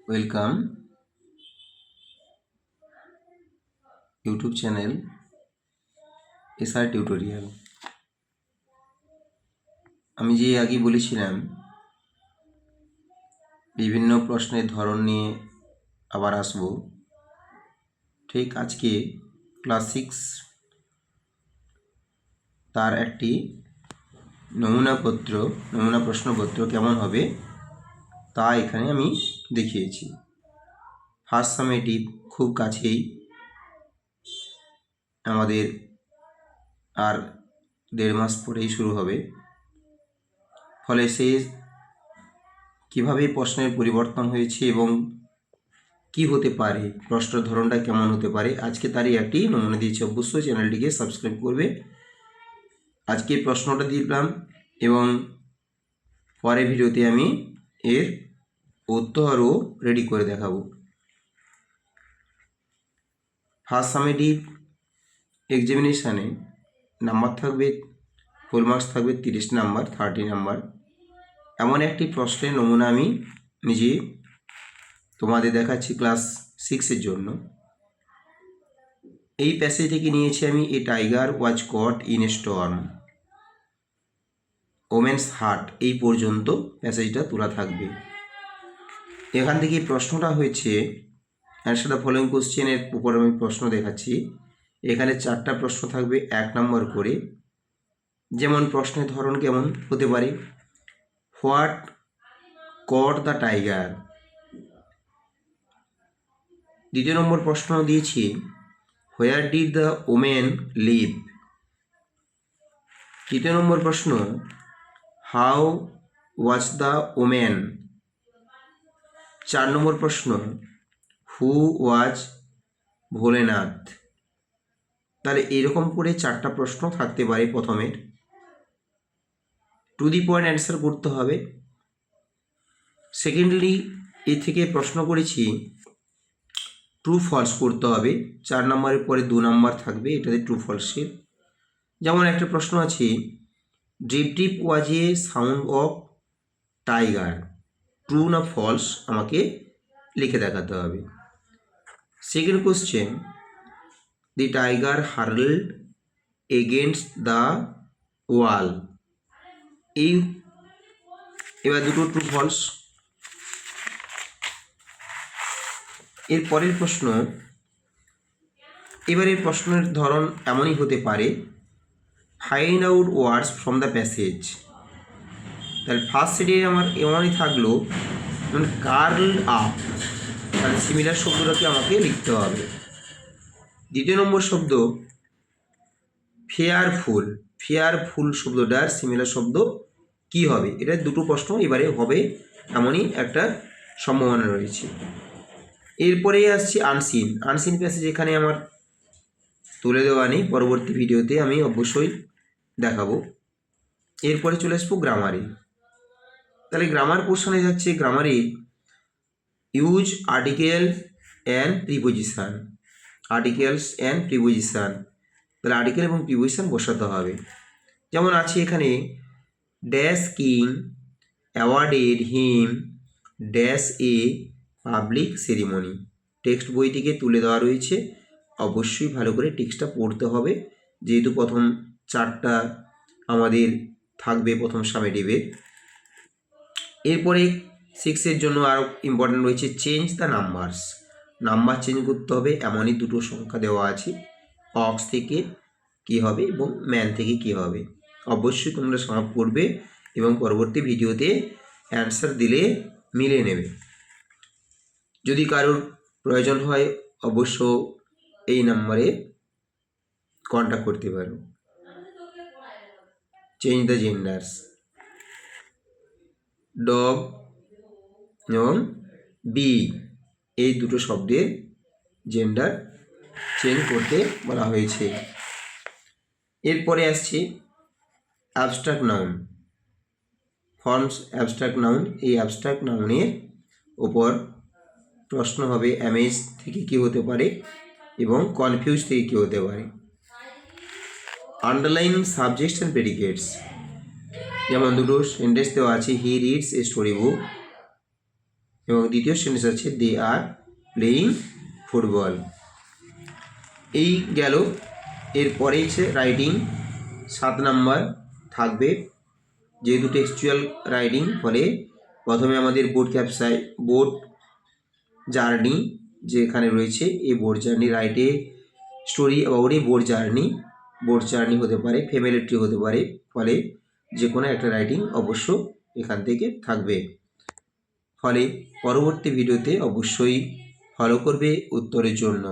Welcome YouTube channel SR tutorial. আমি যে আগে বলেছিলাম বিভিন্ন প্রশ্নের ধরন নিয়ে আবার আসব, ঠিক আজকে ক্লাস 6 তার একটি নমুনা প্রশ্নপত্র কেমন হবে তা এখানে আমি দেখিয়েছি। ফার্স্ট সামেটিভ খুব কাছেই, আমাদের আর 1.5 মাস পরেই শুরু হবে। ফলে সে কীভাবে প্রশ্নের পরিবর্তন হয়েছে এবং কি হতে পারে, প্রশ্নের ধরনটা কেমন হতে পারে, আজকে তারই একটি নমুনা দিয়েছি। অবশ্যই চ্যানেলটিকে সাবস্ক্রাইব করবে। আজকে প্রশ্নটা দিলাম এবং পরের ভিডিওতে আমি এর উত্তরও রেডি করে দেখাবো। ফার্স্ট সামেটিভ এক্সামিনেশানে নাম্বার থাকবে, ফুল মার্কস থাকবে 30 নাম্বার, 30 নাম্বার। এমন একটি প্রশ্নের নমুনা আমি নিজে তোমাদের দেখাচ্ছি ক্লাস 6-এর জন্য। এই প্যাসেজ থেকে নিয়েছি আমি, a tiger was caught in a storm, women's heart, এই পর্যন্ত প্যাসেজটা তোলা থাকবে। এখান থেকে প্রশ্নটা হয়েছে অ্যান্সার দ্য ফলোইং কোশ্চেনের উপর আমি প্রশ্ন দেখাচ্ছি। এখানে 4টা প্রশ্ন থাকবে 1 নম্বর করে। যেমন প্রশ্নের ধরন কেমন হতে পারে, হোয়াট কট দ্য টাইগার। 2 নম্বর প্রশ্ন দিয়েছি, where did the woman live. 3 নম্বর প্রশ্ন, হাউ ওয়াজ দ্য ওমেন। 4 নম্বর প্রশ্ন, হু ওয়াজ ভোলেনাথ। তাহলে এরকম করে 4টা প্রশ্ন থাকতে পারে প্রথমের। টু দি পয়েন্ট অ্যান্সার করতে হবে। সেকেন্ডলি এ থেকে প্রশ্ন করেছি ট্রু ফলস করতে হবে। 4 নম্বরের পরে 2 নম্বর থাকবে, এটাতে ট্রু ফলসের। যেমন একটা প্রশ্ন আছে, drip drip was a sound of tiger, true না ফলস আমাকে লিখে দেখাতে হবে। Second question, the tiger hurled against the wall, এই এবার দুটো ট্রু ফলস। এর পরের প্রশ্ন, এবারের প্রশ্নের ধরন এমনই হতে পারে, find out words from the passage. তাহলে ফার্স্ট সেটে আমার এমনই থাকলো, মানে কার্ল আপ, তাহলে সিমিলার শব্দটাকে আমাকে লিখতে হবে। 2 নম্বর শব্দ ফেয়ারফুল, ফেয়ারফুল শব্দটার সিমিলার শব্দ কি হবে, এটা দুটো প্রশ্ন এবারে হবে, এমনই একটা সম্ভাবনা রয়েছে। এরপরে আসছে আনসিন। আনসিন প্যাসেজ এখানে আমার তুলে দেওয়া নেই, পরবর্তী ভিডিওতে আমি অবশ্যই দেখাবো। এরপরে চলে আসবো গ্রামারে। তাহলে গ্রামার পোর্শনে যাচ্ছে, গ্রামারে use article and preposition, articles and preposition. তাহলে আর্টিকেল এবং প্রিপোজিশন বসাতে হবে। যেমন আছে এখানে, dash king awarded him dash a public ceremony. Text বই থেকে তুলে দেওয়া রয়েছে, অবশ্যই ভালো করে টেক্সটটা পড়তে হবে, যেহেতু প্রথম 4টা আমাদের থাকবে প্রথম সামেটিভে। এরপরে 6-এর জন্য আরও ইম্পর্টেন্ট রয়েছে, change the numbers, number change করতে হবে। এমনই দুটো সংখ্যা দেওয়া আছে, অক্স থেকে কী হবে এবং ম্যান থেকে কী হবে। অবশ্যই তোমরা সব করবে এবং পরবর্তী ভিডিওতে অ্যান্সার দিলে মিলিয়ে নেবে। যদি কারোর প্রয়োজন হয় অবশ্য এই নাম্বারে কন্ট্যাক্ট করতে পারো। চেঞ্জ দ্য জেন্ডার্স, ডগ এবং বি, এই দুটো শব্দের জেন্ডার চেঞ্জ করতে বলা হয়েছে। এরপরে আসছে abstract noun, forms abstract noun. এই অ্যাবস্ট্রাক্ট নাউনের ওপর প্রশ্ন হবে, অ্যামেজ থেকে কী হতে পারে এবং কনফিউজ থেকে কী হতে পারে। আন্ডারলাইন সাবজেক্টস অ্যান্ড প্রেডিকেটস, যেমন দুটো সেন্টেন্স দেওয়া আছে, he reads a story book, এবং দ্বিতীয় সেন্টেন্স আছে দে আর প্লেয়িং ফুটবল। এই গেল। এরপরে হচ্ছে রাইটিং 7 নাম্বার থাকবে, যেহেতু টেক্সচুয়াল রাইটিং, ফলে প্রথমে আমাদের বোট জার্নি যেখানে রয়েছে, এই বোট জার্নি রাইটে story about a boat journey হতে পারে, ফ্যামিলি ট্রি হতে পারে, ফলে যে কোনো একটা রাইটিং অবশ্য এখান থেকে থাকবে। ফলে পরবর্তী ভিডিওতে অবশ্যই ফলো করবে উত্তরের জন্য।